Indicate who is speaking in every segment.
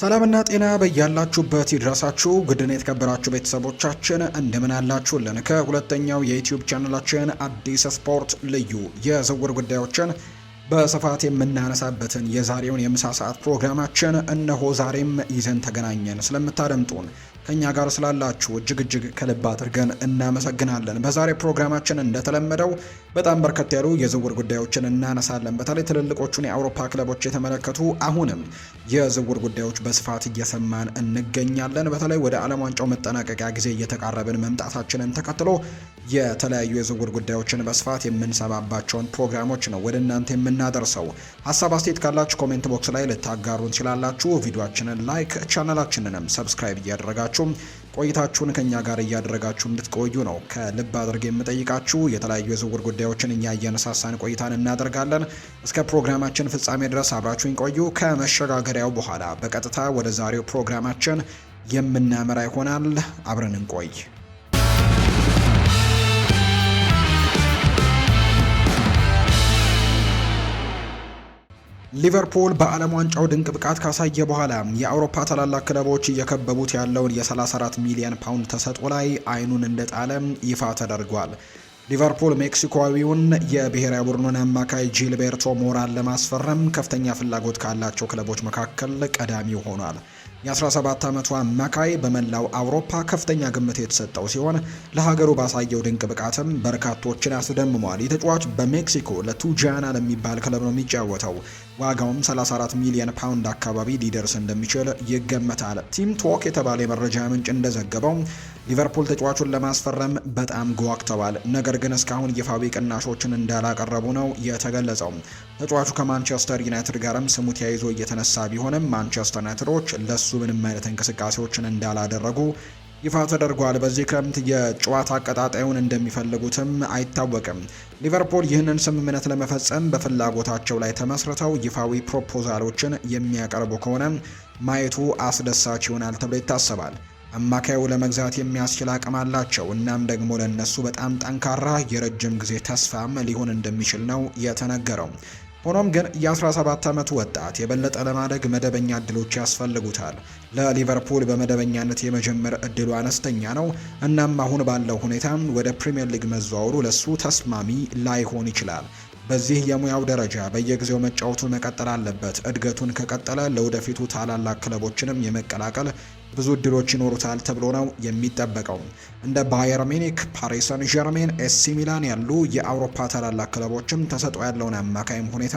Speaker 1: ሰላምና ጤና በያላችሁበት ይድረሳችሁ። ውድና የተከበራችሁ ቤተሰቦቻችን እንደምን አላችሁልን? ከሁለተኛው የዩቲዩብ ቻናላችን አዲስ ስፖርት ልዩ የዝውውር ጉዳዮችን በስፋት የምናነሳበትን የዛሬውን የምሳ ሰዓት ፕሮግራማችን እነሆ ዛሬም ይዘን ተገናኘን። ስለምታደምጡን ከኛ ጋር ስላላችሁ እጅግ ከልብ አድርገን እናመሰግናለን። በዛሬ ፕሮግራማችን እንደተለመደው በጣም በርከት ያሉ የዝውውር ጉዳዮችን እናነሳለን። በተለይ ትልልቆቹን የአውሮፓ ክለቦች የተመለከቱ አሁንም የዝውውር ጉዳዮች በስፋት እየሰማን እንገኛለን። በተለይ ወደ ዓለም ዋንጫው መጠናቀቂያ ጊዜ እየተቃረብን መምጣታችንን ተከትሎ የተለያዩ የዝውውር ጉዳዮችን በስፋት የምንሰማባቸውን ፕሮግራሞች ነው ወደ እናንተ የምናደርሰው። ሀሳብ አስተያየት ካላችሁ ኮሜንት ቦክስ ላይ ልታጋሩ እንችላላችሁ። ቪዲዮአችንን ላይክ፣ ቻናላችንንም ሰብስክራይብ እያደረጋችሁ ቆይታችሁን ከኛ ጋር እያደረጋችሁ እንድትቆዩ ነው ከልብ አድርጌ የምጠይቃችሁ። የተለያዩ የዝውውር ጉዳዮችን እኛ እያነሳሳን ቆይታን እናደርጋለን። እስከ ፕሮግራማችን ፍጻሜ ድረስ አብራችሁን ቆዩ። ከመሸጋገሪያው በኋላ በቀጥታ ወደ ዛሬው ፕሮግራማችን የምናመራ ይሆናል። አብረን እንቆይ። ሊቨርፑል በዓለም ዋንጫው ድንቅ ብቃት ካሳየ በኋላ የአውሮፓ ታላላቅ ክለቦች እየከበቡት ያለውን የ34 ሚሊዮን ፓውንድ ተሰጥኦ ላይ አይኑን እንደጣለ ይፋ ተደርጓል። ሊቨርፑል ሜክሲኮዊውን የብሔራዊ ቡድኑን አማካይ ጂልቤርቶ ሞራን ለማስፈረም ከፍተኛ ፍላጎት ካላቸው ክለቦች መካከል ቀዳሚው ሆኗል። የ17 ዓመቱ አማካይ በመላው አውሮፓ ከፍተኛ ግምት የተሰጠው ሲሆን ለሀገሩ ባሳየው ድንቅ ብቃትም በርካቶችን ያስደምሟል። የተጫዋች በሜክሲኮ ለቱጃና ለሚባል ክለብ ነው የሚጫወተው። ዋጋውም 34 ሚሊዮን ፓውንድ አካባቢ ሊደርስ እንደሚችል ይገመታል። ቲም ቶክ የተባለ የመረጃ ምንጭ እንደዘገበው ሊቨርፑል ተጫዋቹን ለማስፈረም በጣም ጓግተዋል። ነገር ግን እስካሁን ይፋዊ ቅናሾችን እንዳላቀረቡ ነው የተገለጸው። ተጫዋቹ ከማንቸስተር ዩናይትድ ጋርም ስሙ ተያይዞ እየተነሳ ቢሆንም ማንቸስተር ዩናይትዶች ለሱ ምንም አይነት እንቅስቃሴዎችን እንዳላደረጉ ይፋ ተደርጓል። በዚህ ክረምት የጨዋታ አቀጣጣዩን እንደሚፈልጉትም አይታወቅም። ሊቨርፑል ይህንን ስምምነት ለመፈጸም በፍላጎታቸው ላይ ተመስርተው ይፋዊ ፕሮፖዛሎችን የሚያቀርቡ ከሆነ ማየቱ አስደሳች ይሆናል ተብሎ ይታሰባል። አማካዩ ለመግዛት የሚያስችል አቅም አላቸው። እናም ደግሞ ለነሱ በጣም ጠንካራ የረጅም ጊዜ ተስፋም ሊሆን እንደሚችል ነው የተነገረው። ሆኖም ግን የ17 ዓመቱ ወጣት የበለጠ ለማደግ መደበኛ እድሎች ያስፈልጉታል። ለሊቨርፑል በመደበኛነት የመጀመር እድሉ አነስተኛ ነው። እናም አሁን ባለው ሁኔታ ወደ ፕሪምየር ሊግ መዘዋወሩ ለሱ ተስማሚ ላይሆን ይችላል። በዚህ የሙያው ደረጃ በየጊዜው መጫወቱን መቀጠል አለበት። እድገቱን ከቀጠለ ለወደፊቱ ታላላቅ ክለቦችንም የመቀላቀል ብዙ እድሎች ይኖሩታል ተብሎ ነው የሚጠበቀው። እንደ ባየር ሚኒክ፣ ፓሪስ ሰን ዠርሜን፣ ኤሲ ሚላን ያሉ የአውሮፓ ታላላቅ ክለቦችም ተሰጥኦ ያለውን አማካይም ሁኔታ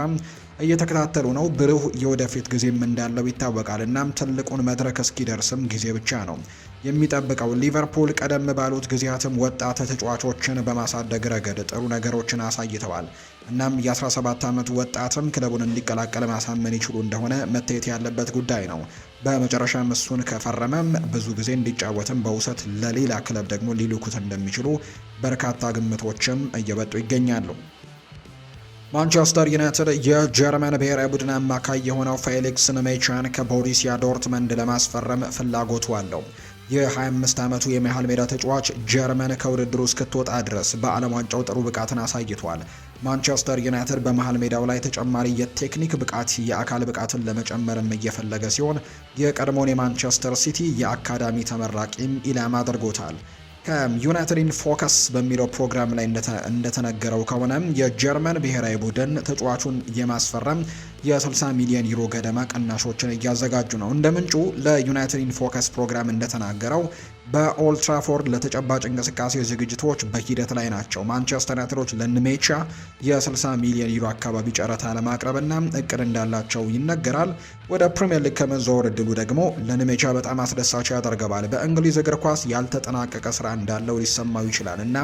Speaker 1: እየተከታተሉ ነው። ብሩህ የወደፊት ጊዜም እንዳለው ይታወቃል። እናም ትልቁን መድረክ እስኪደርስም ጊዜ ብቻ ነው የሚጠብቀው። ሊቨርፑል ቀደም ባሉት ጊዜያትም ወጣት ተጫዋቾችን በማሳደግ ረገድ ጥሩ ነገሮችን አሳይተዋል። እናም የ17 ዓመቱ ወጣትም ክለቡን እንዲቀላቀል ማሳመን ይችሉ እንደሆነ መታየት ያለበት ጉዳይ ነው። በመጨረሻም እሱን ከፈረመም ብዙ ጊዜ እንዲጫወትም በውሰት ለሌላ ክለብ ደግሞ ሊልኩት እንደሚችሉ በርካታ ግምቶችም እየወጡ ይገኛሉ። ማንቸስተር ዩናይትድ የጀርመን ብሔራዊ ቡድን አማካይ የሆነው ፌሊክስ ኔሜቻን ከቦሩሲያ ዶርትመንድ ለማስፈረም ፍላጎቱ አለው። የ25 ዓመቱ የመሃል ሜዳ ተጫዋች ጀርመን ከውድድሩ እስክትወጣ ድረስ በዓለም ዋንጫው ጥሩ ብቃትን አሳይቷል። ማንቸስተር ዩናይትድ በመሃል ሜዳው ላይ ተጨማሪ የቴክኒክ ብቃት፣ የአካል ብቃትን ለመጨመርም እየፈለገ ሲሆን የቀድሞውን የማንቸስተር ሲቲ የአካዳሚ ተመራቂም ኢላማ አድርጎታል። ከዩናይትድ ኢን ፎከስ በሚለው ፕሮግራም ላይ እንደተነገረው ከሆነ የጀርመን ብሔራዊ ቡድን ተጫዋቹን የማስፈረም የ60 ሚሊዮን ዩሮ ገደማ ቅናሾችን እያዘጋጁ ነው። እንደ ምንጩ ለዩናይትድ ኢን ፎከስ ፕሮግራም እንደተናገረው በኦልትራፎርድ ለተጨባጭ እንቅስቃሴ ዝግጅቶች በሂደት ላይ ናቸው። ማንቸስተር ዩናይትዶች ለንሜቻ የ60 ሚሊዮን ዩሮ አካባቢ ጨረታ ለማቅረብና እቅድ እንዳላቸው ይነገራል። ወደ ፕሪምየር ሊግ ከመዘዋወር እድሉ ደግሞ ለንሜቻ በጣም አስደሳች ያደርገዋል። በእንግሊዝ እግር ኳስ ያልተጠናቀቀ ስራ እንዳለው ሊሰማው ይችላል እና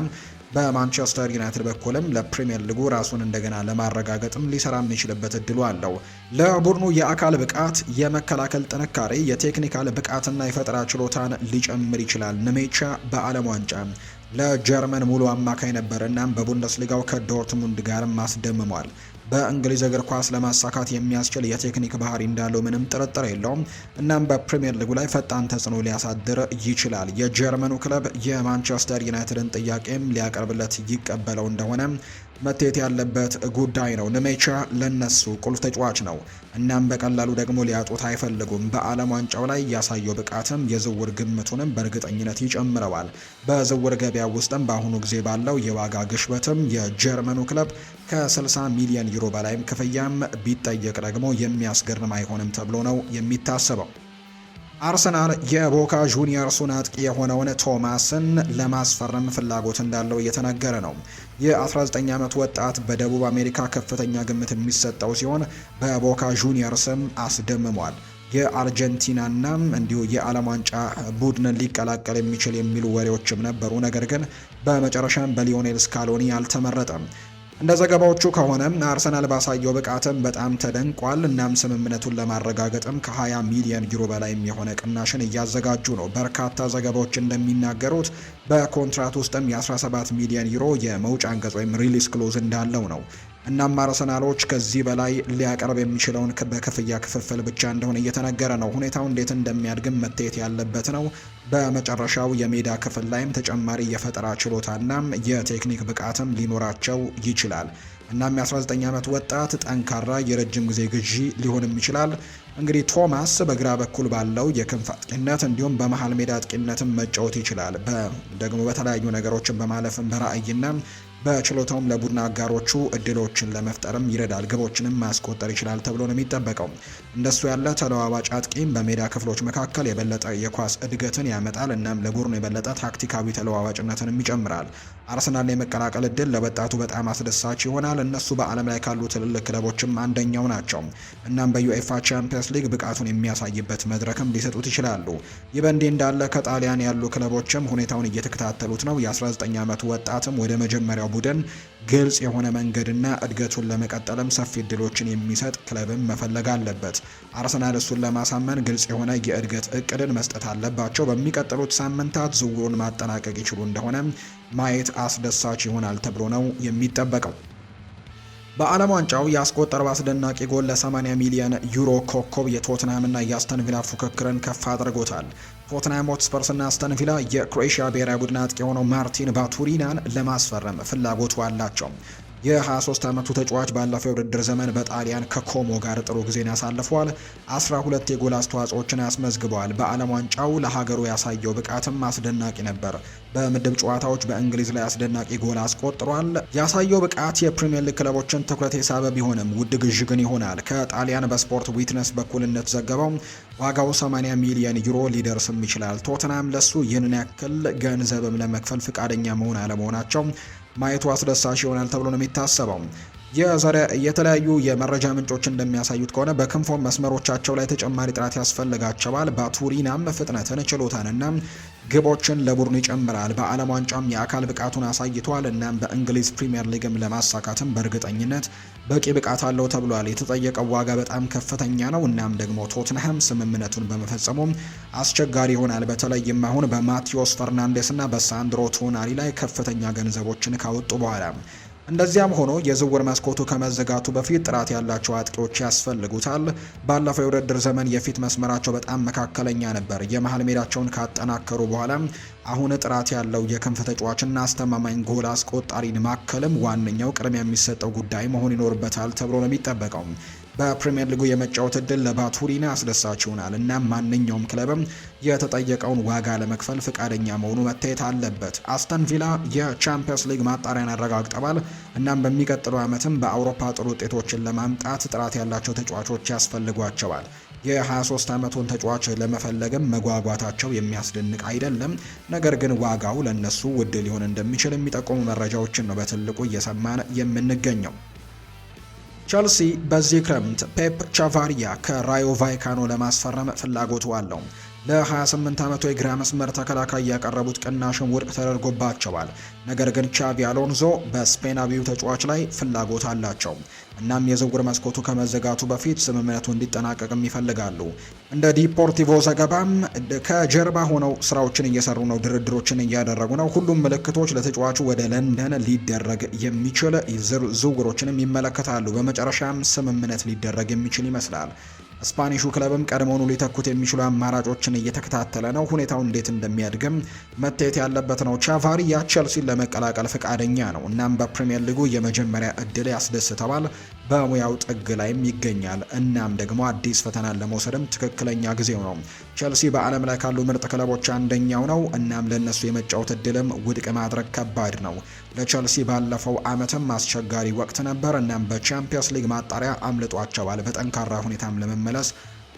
Speaker 1: በማንቸስተር ዩናይትድ በኩልም ለፕሪምየር ሊጉ ራሱን እንደገና ለማረጋገጥም ሊሰራ የሚችልበት እድሉ አለው። ለቡድኑ የአካል ብቃት፣ የመከላከል ጥንካሬ፣ የቴክኒካል ብቃትና የፈጠራ ችሎታን ሊጨምር ይችላል። ነሜቻ በዓለም ዋንጫ ለጀርመን ሙሉ አማካይ ነበር። እናም በቡንደስሊጋው ከዶርትሙንድ ጋርም አስደምሟል። በእንግሊዝ እግር ኳስ ለማሳካት የሚያስችል የቴክኒክ ባህሪ እንዳለው ምንም ጥርጥር የለውም። እናም በፕሪምየር ሊጉ ላይ ፈጣን ተጽዕኖ ሊያሳድር ይችላል። የጀርመኑ ክለብ የማንቸስተር ዩናይትድን ጥያቄም ሊያቀርብለት ይቀበለው እንደሆነ መታየት ያለበት ጉዳይ ነው። ንሜቻ ለነሱ ቁልፍ ተጫዋች ነው። እናም በቀላሉ ደግሞ ሊያጡት አይፈልጉም። በዓለም ዋንጫው ላይ ያሳየው ብቃትም የዝውውር ግምቱንም በእርግጠኝነት ይጨምረዋል። በዝውውር ገበያ ውስጥም በአሁኑ ጊዜ ባለው የዋጋ ግሽበትም የጀርመኑ ክለብ ከ60 ሚሊዮን ዩሮ በላይም ክፍያም ቢጠየቅ ደግሞ የሚያስገርም አይሆንም ተብሎ ነው የሚታሰበው። አርሰናል የቦካ ጁኒየርሱን አጥቂ የሆነውን ቶማስን ለማስፈረም ፍላጎት እንዳለው እየተነገረ ነው። የ19 ዓመት ወጣት በደቡብ አሜሪካ ከፍተኛ ግምት የሚሰጠው ሲሆን በቦካ ጁኒየርስም አስደምሟል። የአርጀንቲናና እንዲሁ የዓለም ዋንጫ ቡድንን ሊቀላቀል የሚችል የሚሉ ወሬዎችም ነበሩ። ነገር ግን በመጨረሻም በሊዮኔል ስካሎኒ አልተመረጠም። እንደ ዘገባዎቹ ከሆነ አርሰናል ባሳየው ብቃትም በጣም ተደንቋል። እናም ስምምነቱን ለማረጋገጥም ከ20 ሚሊዮን ዩሮ በላይም የሆነ ቅናሽን እያዘጋጁ ነው። በርካታ ዘገባዎች እንደሚናገሩት በኮንትራት ውስጥም የ17 ሚሊዮን ዩሮ የመውጫ አንቀጽ ወይም ሪሊስ ክሎዝ እንዳለው ነው። እናም አርሰናሎች ከዚህ በላይ ሊያቀርብ የሚችለውን በክፍያ ክፍፍል ብቻ እንደሆነ እየተነገረ ነው። ሁኔታው እንዴት እንደሚያድግም መታየት ያለበት ነው። በመጨረሻው የሜዳ ክፍል ላይም ተጨማሪ የፈጠራ ችሎታና የቴክኒክ ብቃትም ሊኖራቸው ይችላል። እናም የ19 ዓመት ወጣት ጠንካራ የረጅም ጊዜ ግዢ ሊሆንም ይችላል። እንግዲህ ቶማስ በግራ በኩል ባለው የክንፍ አጥቂነት እንዲሁም በመሃል ሜዳ አጥቂነትም መጫወት ይችላል። ደግሞ በተለያዩ ነገሮችን በማለፍም በራእይና በችሎታውም ለቡድን አጋሮቹ እድሎችን ለመፍጠርም ይረዳል። ግቦችንም ማስቆጠር ይችላል ተብሎ ነው የሚጠበቀው። እንደሱ ያለ ተለዋዋጭ አጥቂም በሜዳ ክፍሎች መካከል የበለጠ የኳስ እድገትን ያመጣል። እናም ለቡድኑ የበለጠ ታክቲካዊ ተለዋዋጭነትንም ይጨምራል። አርሰናል የመቀላቀል እድል ለወጣቱ በጣም አስደሳች ይሆናል። እነሱ በዓለም ላይ ካሉ ትልልቅ ክለቦችም አንደኛው ናቸው። እናም በዩኤፋ ቻምፒየንስ ሊግ ብቃቱን የሚያሳይበት መድረክም ሊሰጡት ይችላሉ። ይህ በእንዲህ እንዳለ ከጣሊያን ያሉ ክለቦችም ሁኔታውን እየተከታተሉት ነው። የ19 ዓመቱ ወጣትም ወደ መጀመሪያው ቡድን ግልጽ የሆነ መንገድና እድገቱን ለመቀጠልም ሰፊ እድሎችን የሚሰጥ ክለብም መፈለግ አለበት። አርሰናል እሱን ለማሳመን ግልጽ የሆነ የእድገት እቅድን መስጠት አለባቸው። በሚቀጥሉት ሳምንታት ዝውውሩን ማጠናቀቅ ይችሉ እንደሆነ ማየት አስደሳች ይሆናል ተብሎ ነው የሚጠበቀው። በዓለም ዋንጫው ያስቆጠረው አስደናቂ ጎል ለ80 ሚሊዮን ዩሮ ኮከብ የቶትንሃምና የአስተን ቪላ ፉክክርን ከፍ አድርጎታል። ቶትንሃም ሆትስፐርስና አስተን ቪላ የክሮኤሺያ ብሔራዊ ቡድን አጥቂ የሆነው ማርቲን ባቱሪናን ለማስፈረም ፍላጎቱ አላቸው። የ23 ዓመቱ ተጫዋች ባለፈው የውድድር ዘመን በጣሊያን ከኮሞ ጋር ጥሩ ጊዜን ያሳልፈዋል። 12 የጎል አስተዋጽኦችን ያስመዝግበዋል። በዓለም ዋንጫው ለሀገሩ ያሳየው ብቃትም አስደናቂ ነበር። በምድብ ጨዋታዎች በእንግሊዝ ላይ አስደናቂ ጎል አስቆጥሯል። ያሳየው ብቃት የፕሪሚየር ሊግ ክለቦችን ትኩረት የሳበ ቢሆንም ውድ ግዥ ግን ይሆናል። ከጣሊያን በስፖርት ዊትነስ በኩል እንደተዘገበው ዋጋው 80 ሚሊዮን ዩሮ ሊደርስም ይችላል። ቶተንሃም ለሱ ይህንን ያክል ገንዘብም ለመክፈል ፍቃደኛ መሆን አለመሆናቸው ማየቱ አስደሳች ይሆናል ተብሎ ነው የሚታሰበው። የተለያዩ የመረጃ ምንጮች እንደሚያሳዩት ከሆነ በክንፎ መስመሮቻቸው ላይ ተጨማሪ ጥራት ያስፈልጋቸዋል። ባቱሪናም ፍጥነትን፣ ችሎታንና ግቦችን ለቡድኑ ይጨምራል። በዓለም ዋንጫም የአካል ብቃቱን አሳይቷል። እናም በእንግሊዝ ፕሪምየር ሊግም ለማሳካትም በእርግጠኝነት በቂ ብቃት አለው ተብሏል። የተጠየቀው ዋጋ በጣም ከፍተኛ ነው። እናም ደግሞ ቶትንሃም ስምምነቱን በመፈጸሙ አስቸጋሪ ይሆናል። በተለይም አሁን በማቴዎስ ፈርናንዴስ እና በሳንድሮ ቶናሊ ላይ ከፍተኛ ገንዘቦችን ካወጡ በኋላ እንደዚያም ሆኖ የዝውውር መስኮቱ ከመዘጋቱ በፊት ጥራት ያላቸው አጥቂዎች ያስፈልጉታል። ባለፈው የውድድር ዘመን የፊት መስመራቸው በጣም መካከለኛ ነበር። የመሃል ሜዳቸውን ካጠናከሩ በኋላ አሁን ጥራት ያለው የክንፍ ተጫዋችና አስተማማኝ ጎል አስቆጣሪን ማከልም ዋነኛው ቅድሚያ የሚሰጠው ጉዳይ መሆን ይኖርበታል ተብሎ ነው የሚጠበቀው። በፕሪሚየር ሊጉ የመጫወት እድል ለባቱሪና አስደሳች ይሆናል እና ማንኛውም ክለብም የተጠየቀውን ዋጋ ለመክፈል ፍቃደኛ መሆኑ መታየት አለበት። አስተን ቪላ የቻምፒየንስ ሊግ ማጣሪያን አረጋግጠዋል። እናም በሚቀጥለው ዓመትም በአውሮፓ ጥሩ ውጤቶችን ለማምጣት ጥራት ያላቸው ተጫዋቾች ያስፈልጓቸዋል። የ23 ዓመቱን ተጫዋች ለመፈለግም መጓጓታቸው የሚያስደንቅ አይደለም። ነገር ግን ዋጋው ለነሱ ውድ ሊሆን እንደሚችል የሚጠቁሙ መረጃዎችን ነው በትልቁ እየሰማን የምንገኘው። ቸልሲ በዚህ ክረምት ፔፕ ቻቫሪያ ከራዮ ቫይካኖ ለማስፈረም ፍላጎቱ አለው። ለ28 ዓመቱ የግራ መስመር ተከላካይ ያቀረቡት ቅናሽም ውድቅ ተደርጎባቸዋል። ነገር ግን ቻቪ አሎንዞ በስፔናዊው ተጫዋች ላይ ፍላጎት አላቸው። እናም የዝውውር መስኮቱ ከመዘጋቱ በፊት ስምምነቱ እንዲጠናቀቅም ይፈልጋሉ። እንደ ዲፖርቲቮ ዘገባም ከጀርባ ሆነው ስራዎችን እየሰሩ ነው፣ ድርድሮችን እያደረጉ ነው። ሁሉም ምልክቶች ለተጫዋቹ ወደ ለንደን ሊደረግ የሚችል ዝውውሮችንም ይመለከታሉ። በመጨረሻም ስምምነት ሊደረግ የሚችል ይመስላል። ስፓኒሹ ክለብም ቀድሞውኑ ሊተኩት የሚችሉ አማራጮችን እየተከታተለ ነው። ሁኔታው እንዴት እንደሚያድግም መታየት ያለበት ነው። ቻቫሪያ ቼልሲን ለመቀላቀል ፈቃደኛ ነው። እናም በፕሪሚየር ሊጉ የመጀመሪያ እድል ያስደስተዋል። በሙያው ጥግ ላይም ይገኛል። እናም ደግሞ አዲስ ፈተናን ለመውሰድም ትክክለኛ ጊዜው ነው። ቼልሲ በዓለም ላይ ካሉ ምርጥ ክለቦች አንደኛው ነው። እናም ለእነሱ የመጫወት እድልም ውድቅ ማድረግ ከባድ ነው። ለቼልሲ ባለፈው ዓመትም አስቸጋሪ ወቅት ነበር። እናም በቻምፒየንስ ሊግ ማጣሪያ አምልጧቸዋል። በጠንካራ ሁኔታም ለመመለስ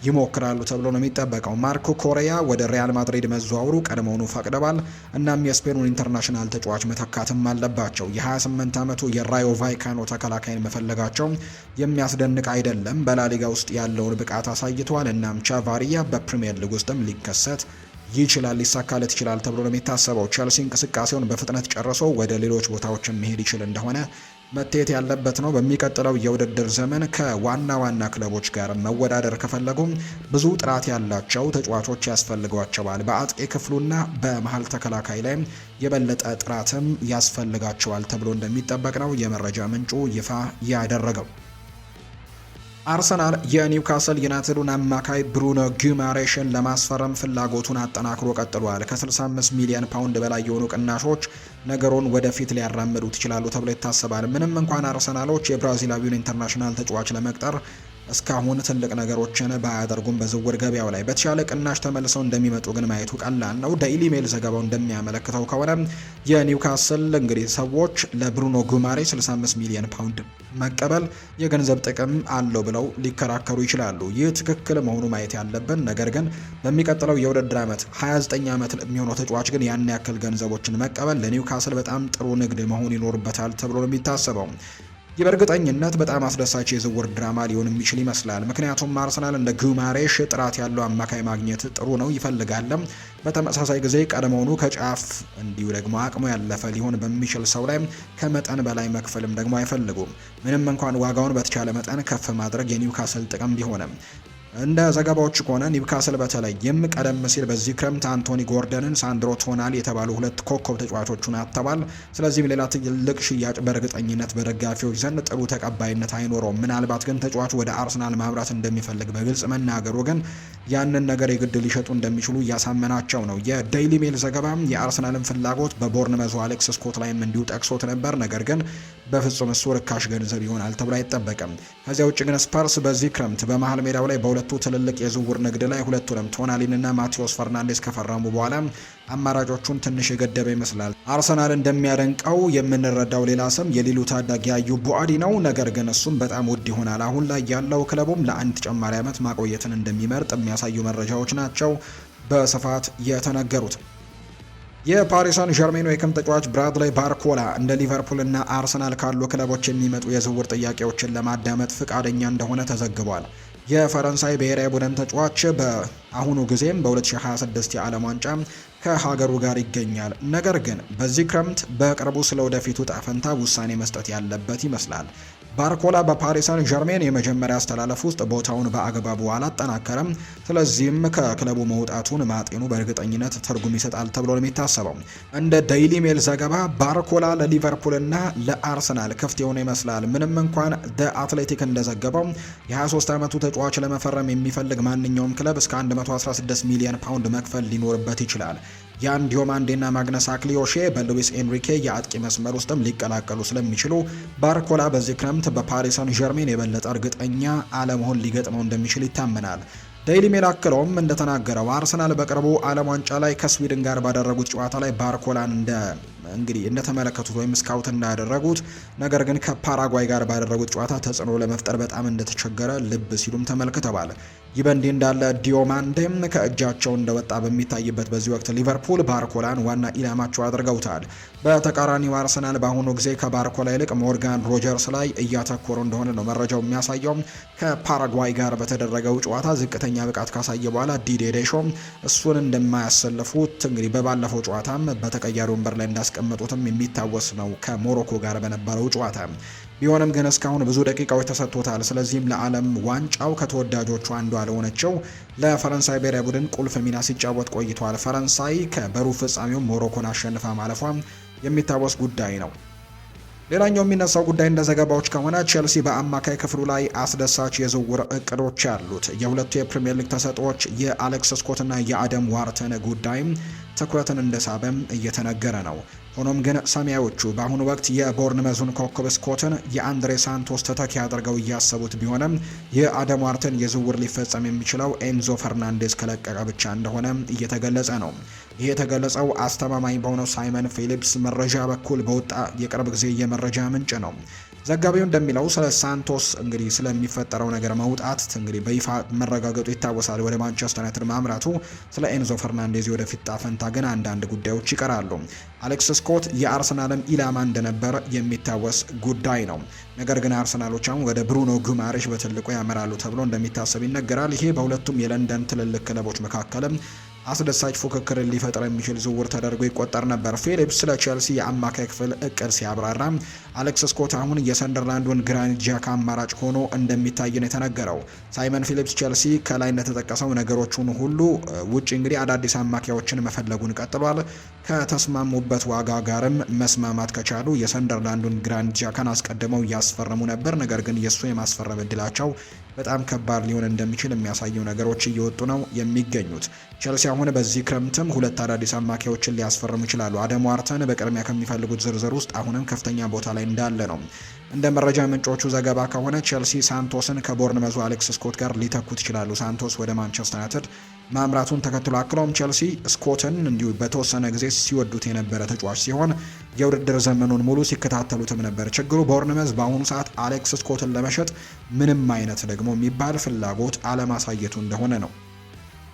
Speaker 1: ይሞክራሉ ተብሎ ነው የሚጠበቀው። ማርኮ ኮሪያ ወደ ሪያል ማድሪድ መዘዋወሩ ቀድሞውኑ ፈቅደዋል። እናም የስፔኑን ኢንተርናሽናል ተጫዋች መተካትም አለባቸው። የ28 ዓመቱ የራዮ ቫይካኖ ተከላካይን መፈለጋቸው የሚያስደንቅ አይደለም። በላሊጋ ውስጥ ያለውን ብቃት አሳይተዋል። እናም ቻቫሪያ በፕሪሚየር ሊግ ውስጥም ሊከሰት ይችላል፣ ሊሳካለት ይችላል ተብሎ ነው የሚታሰበው። ቼልሲ እንቅስቃሴውን በፍጥነት ጨርሶ ወደ ሌሎች ቦታዎችን መሄድ ይችል እንደሆነ መታየት ያለበት ነው። በሚቀጥለው የውድድር ዘመን ከዋና ዋና ክለቦች ጋር መወዳደር ከፈለጉም ብዙ ጥራት ያላቸው ተጫዋቾች ያስፈልጓቸዋል። በአጥቂ ክፍሉና በመሀል ተከላካይ ላይ የበለጠ ጥራትም ያስፈልጋቸዋል ተብሎ እንደሚጠበቅ ነው የመረጃ ምንጩ ይፋ ያደረገው። አርሰናል የኒውካስል ዩናይትዱን አማካይ ብሩኖ ጊማሬሽን ለማስፈረም ፍላጎቱን አጠናክሮ ቀጥሏል። ከ65 ሚሊዮን ፓውንድ በላይ የሆኑ ቅናሾች ነገሩን ወደፊት ሊያራምዱት ይችላሉ ተብሎ ይታሰባል። ምንም እንኳን አርሰናሎች የብራዚላዊውን ኢንተርናሽናል ተጫዋች ለመቅጠር እስካሁን ትልቅ ነገሮችን ባያደርጉም በዝውውር ገበያው ላይ በተሻለ ቅናሽ ተመልሰው እንደሚመጡ ግን ማየቱ ቀላል ነው። ዴይሊ ሜል ዘገባው እንደሚያመለክተው ከሆነ የኒውካስል እንግዲህ ሰዎች ለብሩኖ ጉማሬ 65 ሚሊዮን ፓውንድ መቀበል የገንዘብ ጥቅም አለው ብለው ሊከራከሩ ይችላሉ። ይህ ትክክል መሆኑ ማየት ያለብን፣ ነገር ግን በሚቀጥለው የውድድር ዓመት 29 ዓመት የሚሆነው ተጫዋች ግን ያን ያክል ገንዘቦችን መቀበል ለኒውካስል በጣም ጥሩ ንግድ መሆን ይኖርበታል ተብሎ ነው የሚታሰበው። ይህ በእርግጠኝነት በጣም አስደሳች የዝውውር ድራማ ሊሆን የሚችል ይመስላል። ምክንያቱም አርሰናል እንደ ጉማሬሽ ጥራት ያለው አማካይ ማግኘት ጥሩ ነው ይፈልጋለም። በተመሳሳይ ጊዜ ቀድሞውኑ ከጫፍ እንዲሁ ደግሞ አቅሙ ያለፈ ሊሆን በሚችል ሰው ላይ ከመጠን በላይ መክፈልም ደግሞ አይፈልጉም። ምንም እንኳን ዋጋውን በተቻለ መጠን ከፍ ማድረግ የኒውካስል ጥቅም ቢሆንም እንደ ዘገባዎች ከሆነ ኒውካስል በተለይም ቀደም ሲል በዚህ ክረምት አንቶኒ ጎርደንን፣ ሳንድሮ ቶናሊ የተባሉ ሁለት ኮከብ ተጫዋቾቹን አጥተዋል። ስለዚህም ሌላ ትልቅ ሽያጭ በእርግጠኝነት በደጋፊዎች ዘንድ ጥሩ ተቀባይነት አይኖረውም። ምናልባት ግን ተጫዋቹ ወደ አርሰናል ማምራት እንደሚፈልግ በግልጽ መናገሩ ግን ያንን ነገር የግድ ሊሸጡ እንደሚችሉ እያሳመናቸው ነው። የዴይሊ ሜል ዘገባ የአርሰናልን ፍላጎት በቦርንመዙ አሌክስ ስኮት ላይም እንዲሁ ጠቅሶት ነበር። ነገር ግን በፍጹም እሱ ርካሽ ገንዘብ ይሆናል ተብሎ አይጠበቅም። ከዚያ ውጭ ግን ስፐርስ በዚህ ክረምት በመሀል ሜዳው ላይ በሁለቱ ትልልቅ የዝውውር ንግድ ላይ ሁለቱንም ቶናሊንና ማቴዎስ ፈርናንዴስ ከፈረሙ በኋላ አማራጮቹን ትንሽ የገደበ ይመስላል። አርሰናል እንደሚያደንቀው የምንረዳው ሌላ ስም የሊሉ ታዳጊ አዩብ ቡአዲ ነው። ነገር ግን እሱም በጣም ውድ ይሆናል። አሁን ላይ ያለው ክለቡም ለአንድ ተጨማሪ ዓመት ማቆየትን እንደሚመርጥ የሚያሳዩ መረጃዎች ናቸው በስፋት የተነገሩት። የፓሪስ ሳን ዠርሜን የክም ተጫዋች ብራድሊ ባርኮላ እንደ ሊቨርፑልና አርሰናል ካሉ ክለቦች የሚመጡ የዝውውር ጥያቄዎችን ለማዳመጥ ፍቃደኛ እንደሆነ ተዘግቧል። የፈረንሳይ ብሔራዊ ቡድን ተጫዋች በአሁኑ ጊዜም በ2026 የዓለም ዋንጫ ከሀገሩ ጋር ይገኛል። ነገር ግን በዚህ ክረምት በቅርቡ ስለ ወደፊቱ ዕጣ ፈንታ ውሳኔ መስጠት ያለበት ይመስላል። ባርኮላ በፓሪስ ሳን ዠርሜን የመጀመሪያ አስተላለፍ ውስጥ ቦታውን በአግባቡ አላጠናከረም። ስለዚህም ከክለቡ መውጣቱን ማጤኑ በእርግጠኝነት ትርጉም ይሰጣል ተብሎ ነው የሚታሰበው። እንደ ዴይሊ ሜል ዘገባ ባርኮላ ለሊቨርፑልና ለአርሰናል ክፍት የሆነ ይመስላል። ምንም እንኳን አትሌቲክ እንደዘገበው የ23 ዓመቱ ተጫዋች ለመፈረም የሚፈልግ ማንኛውም ክለብ እስከ 116 ሚሊዮን ፓውንድ መክፈል ሊኖርበት ይችላል። ያን ዲዮማንዴና ማግነስ አክሊዮሼ በሉዊስ ኤንሪኬ የአጥቂ መስመር ውስጥም ሊቀላቀሉ ስለሚችሉ ባርኮላ በዚህ ክረምት በፓሪስ ሳን ዠርሜን የበለጠ እርግጠኛ አለመሆን ሊገጥመው እንደሚችል ይታመናል። ዴይሊ ሜል አክለውም እንደተናገረው አርሰናል በቅርቡ ዓለም ዋንጫ ላይ ከስዊድን ጋር ባደረጉት ጨዋታ ላይ ባርኮላን እንደ እንግዲህ እንደተመለከቱት ወይም ስካውት እንዳደረጉት፣ ነገር ግን ከፓራጓይ ጋር ባደረጉት ጨዋታ ተጽዕኖ ለመፍጠር በጣም እንደተቸገረ ልብ ሲሉም ተመልክተዋል። ይህ በእንዲህ እንዳለ ዲዮማንዴም ከእጃቸው እንደወጣ በሚታይበት በዚህ ወቅት ሊቨርፑል ባርኮላን ዋና ኢላማቸው አድርገውታል። በተቃራኒው አርሰናል በአሁኑ ጊዜ ከባርኮላ ይልቅ ሞርጋን ሮጀርስ ላይ እያተኮሩ እንደሆነ ነው መረጃው የሚያሳየው። ከፓራጓይ ጋር በተደረገው ጨዋታ ዝቅተኛ ብቃት ካሳየ በኋላ ዲዴ ዴሾ እሱን እንደማያሰልፉት እንግዲህ በባለፈው ጨዋታም በተቀያሪ ወንበር ላይ እንዳስቀመጡትም የሚታወስ ነው ከሞሮኮ ጋር በነበረው ጨዋታ። ቢሆንም ግን እስካሁን ብዙ ደቂቃዎች ተሰጥቶታል። ስለዚህም ለዓለም ዋንጫው ከተወዳጆቹ አንዷ ለሆነችው ለፈረንሳይ ብሔራዊ ቡድን ቁልፍ ሚና ሲጫወት ቆይቷል። ፈረንሳይ በሩብ ፍጻሜው ሞሮኮን አሸንፋ ማለፏ የሚታወስ ጉዳይ ነው። ሌላኛው የሚነሳው ጉዳይ እንደ ዘገባዎች ከሆነ ቼልሲ በአማካይ ክፍሉ ላይ አስደሳች የዝውውር እቅዶች ያሉት የሁለቱ የፕሪሚየር ሊግ ተሰጥኦዎች የአሌክስ ስኮትና የአደም ዋርተን ጉዳይም ትኩረትን እንደሳበም እየተነገረ ነው። ሆኖም ግን ሰማያዎቹ በአሁኑ ወቅት የቦርንመዙን ኮከብ ስኮትን የአንድሬ ሳንቶስ ተተኪ አድርገው እያሰቡት ቢሆንም የአደም ዋርተን የዝውውር ሊፈጸም የሚችለው ኤንዞ ፈርናንዴዝ ከለቀቀ ብቻ እንደሆነ እየተገለጸ ነው። ይህ የተገለጸው አስተማማኝ በሆነው ሳይመን ፊሊፕስ መረጃ በኩል በወጣ የቅርብ ጊዜ የመረጃ ምንጭ ነው። ዘጋቢው እንደሚለው ስለ ሳንቶስ እንግዲህ ስለሚፈጠረው ነገር መውጣት እንግዲህ በይፋ መረጋገጡ ይታወሳል። ወደ ማንቸስተር ዩናይትድ ማምራቱ፣ ስለ ኤንዞ ፈርናንዴዝ ወደፊት ጣፈንታ ግን አንዳንድ ጉዳዮች ይቀራሉ። አሌክስ ስኮት የአርሰናልም ኢላማ እንደነበር የሚታወስ ጉዳይ ነው። ነገር ግን አርሰናሎች አሁን ወደ ብሩኖ ጉማሬሽ በትልቁ ያመራሉ ተብሎ እንደሚታሰብ ይነገራል። ይሄ በሁለቱም የለንደን ትልልቅ ክለቦች መካከልም አስደሳች ፉክክርን ሊፈጥር የሚችል ዝውውር ተደርጎ ይቆጠር ነበር። ፊሊፕስ ስለ ቼልሲ የአማካይ ክፍል እቅድ ሲያብራራ አሌክስ ስኮት አሁን የሰንደርላንዱን ግራኒት ጃካ አማራጭ ሆኖ እንደሚታይ ነው የተነገረው። ሳይመን ፊሊፕስ ቼልሲ ከላይ እንደተጠቀሰው ነገሮቹን ሁሉ ውጭ እንግዲህ አዳዲስ አማካዮችን መፈለጉን ቀጥሏል። ከተስማሙበት ዋጋ ጋርም መስማማት ከቻሉ የሰንደርላንዱን ግራኒት ጃካን አስቀድመው እያስፈረሙ ነበር። ነገር ግን የእሱ የማስፈረም እድላቸው በጣም ከባድ ሊሆን እንደሚችል የሚያሳዩ ነገሮች እየወጡ ነው የሚገኙት። ቼልሲ አሁን በዚህ ክረምትም ሁለት አዳዲስ አማካዮችን ሊያስፈርሙ ይችላሉ። አደም ዋርተን በቅድሚያ ከሚፈልጉት ዝርዝር ውስጥ አሁንም ከፍተኛ ቦታ ላይ እንዳለ ነው። እንደ መረጃ ምንጮቹ ዘገባ ከሆነ ቼልሲ ሳንቶስን ከቦርንመዙ አሌክስ ስኮት ጋር ሊተኩት ይችላሉ። ሳንቶስ ወደ ማንቸስተር ዩናይትድ ማምራቱን ተከትሎ አክለውም ቼልሲ ስኮትን እንዲሁ በተወሰነ ጊዜ ሲወዱት የነበረ ተጫዋች ሲሆን የውድድር ዘመኑን ሙሉ ሲከታተሉትም ነበር። ችግሩ ቦርንመዝ በአሁኑ ሰዓት አሌክስ ስኮትን ለመሸጥ ምንም አይነት ደግሞ የሚባል ፍላጎት አለማሳየቱ እንደሆነ ነው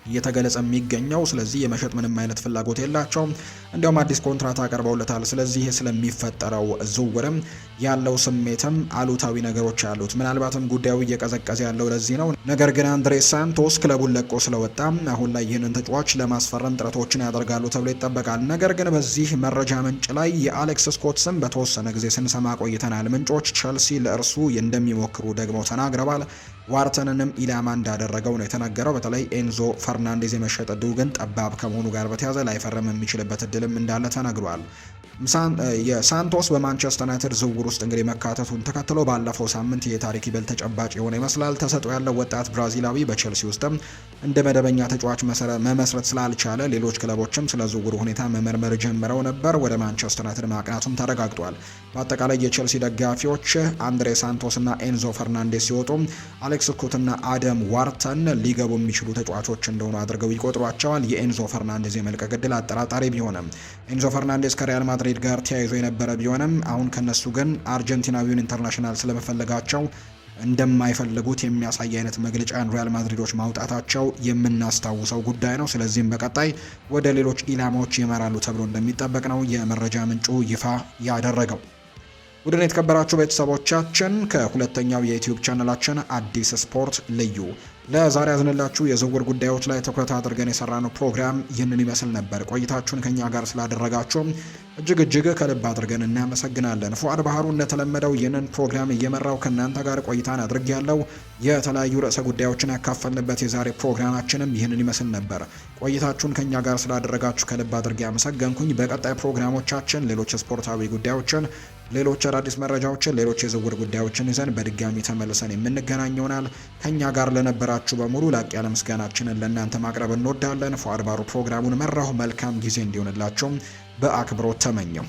Speaker 1: እየተገለጸ የሚገኘው። ስለዚህ የመሸጥ ምንም አይነት ፍላጎት የላቸውም። እንዲያውም አዲስ ኮንትራት አቀርበውለታል። ስለዚህ ስለሚፈጠረው ዝውውርም ያለው ስሜትም አሉታዊ ነገሮች አሉት። ምናልባትም ጉዳዩ እየቀዘቀዘ ያለው ለዚህ ነው። ነገር ግን አንድሬ ሳንቶስ ክለቡን ለቆ ስለወጣ አሁን ላይ ይህንን ተጫዋች ለማስፈረም ጥረቶችን ያደርጋሉ ተብሎ ይጠበቃል። ነገር ግን በዚህ መረጃ ምንጭ ላይ የአሌክስ ስኮት ስም በተወሰነ ጊዜ ስንሰማ ቆይተናል። ምንጮች ቸልሲ ለእርሱ እንደሚሞክሩ ደግሞ ተናግረዋል። ዋርተንንም ኢላማ እንዳደረገው ነው የተነገረው። በተለይ ኤንዞ ፈርናንዴዝ የመሸጥ እድሉ ግን ጠባብ ከመሆኑ ጋር በተያያዘ ላይፈረም የሚችልበት እድልም እንዳለ ተነግሯል። የሳንቶስ በማንቸስተር ዩናይትድ ዝውውር ውስጥ እንግዲህ መካተቱን ተከትሎ ባለፈው ሳምንት የታሪክ ይበል ተጨባጭ የሆነ ይመስላል። ተሰጥኦ ያለው ወጣት ብራዚላዊ በቼልሲ ውስጥም እንደ መደበኛ ተጫዋች መመስረት ስላልቻለ ሌሎች ክለቦችም ስለ ዝውውሩ ሁኔታ መመርመር ጀምረው ነበር። ወደ ማንቸስተር ዩናይትድ ማቅናቱም ተረጋግጧል። በአጠቃላይ የቼልሲ ደጋፊዎች አንድሬ ሳንቶስ እና ኤንዞ ፈርናንዴስ ሲወጡ አሌክስ ስኮትና አደም ዋርተን ሊገቡ የሚችሉ ተጫዋቾች እንደሆኑ አድርገው ይቆጥሯቸዋል። የኤንዞ ፈርናንዴዝ የመልቀቅ ዕድል አጠራጣሪ ቢሆንም ኤንዞ ፈርናንዴዝ ከሪያል ማድሪድ ጋር ተያይዞ የነበረ ቢሆንም አሁን ከነሱ ግን አርጀንቲናዊውን ኢንተርናሽናል ስለመፈለጋቸው እንደማይፈልጉት የሚያሳይ አይነት መግለጫን ሪያል ማድሪዶች ማውጣታቸው የምናስታውሰው ጉዳይ ነው። ስለዚህም በቀጣይ ወደ ሌሎች ኢላማዎች ይመራሉ ተብሎ እንደሚጠበቅ ነው የመረጃ ምንጩ ይፋ ያደረገው። ውድን የተከበራችሁ ቤተሰቦቻችን ከሁለተኛው የዩቲዩብ ቻናላችን አዲስ ስፖርት ልዩ ለዛሬ ያዝንላችሁ የዝውውር ጉዳዮች ላይ ትኩረት አድርገን የሰራነው ፕሮግራም ይህንን ይመስል ነበር። ቆይታችሁን ከኛ ጋር ስላደረጋችሁ እጅግ ከልብ አድርገን እናመሰግናለን። ፉአድ ባህሩ እንደተለመደው ይህንን ፕሮግራም እየመራው ከእናንተ ጋር ቆይታን አድርጌያለሁ። የተለያዩ ርዕሰ ጉዳዮችን ያካፈልንበት የዛሬ ፕሮግራማችንም ይህንን ይመስል ነበር። ቆይታችሁን ከኛ ጋር ስላደረጋችሁ ከልብ አድርጌ አመሰገንኩኝ። በቀጣይ ፕሮግራሞቻችን ሌሎች ስፖርታዊ ጉዳዮችን፣ ሌሎች አዳዲስ መረጃዎችን፣ ሌሎች የዝውውር ጉዳዮችን ይዘን በድጋሚ ተመልሰን የምንገናኝ ይሆናል። ከኛ ጋር ለነበራችሁ በሙሉ ላቅ ያለ ምስጋናችንን ለእናንተ ማቅረብ እንወዳለን። ፉአድ ባህሩ ፕሮግራሙን መራሁ። መልካም ጊዜ እንዲሆንላችሁ በአክብሮት ተመኘው።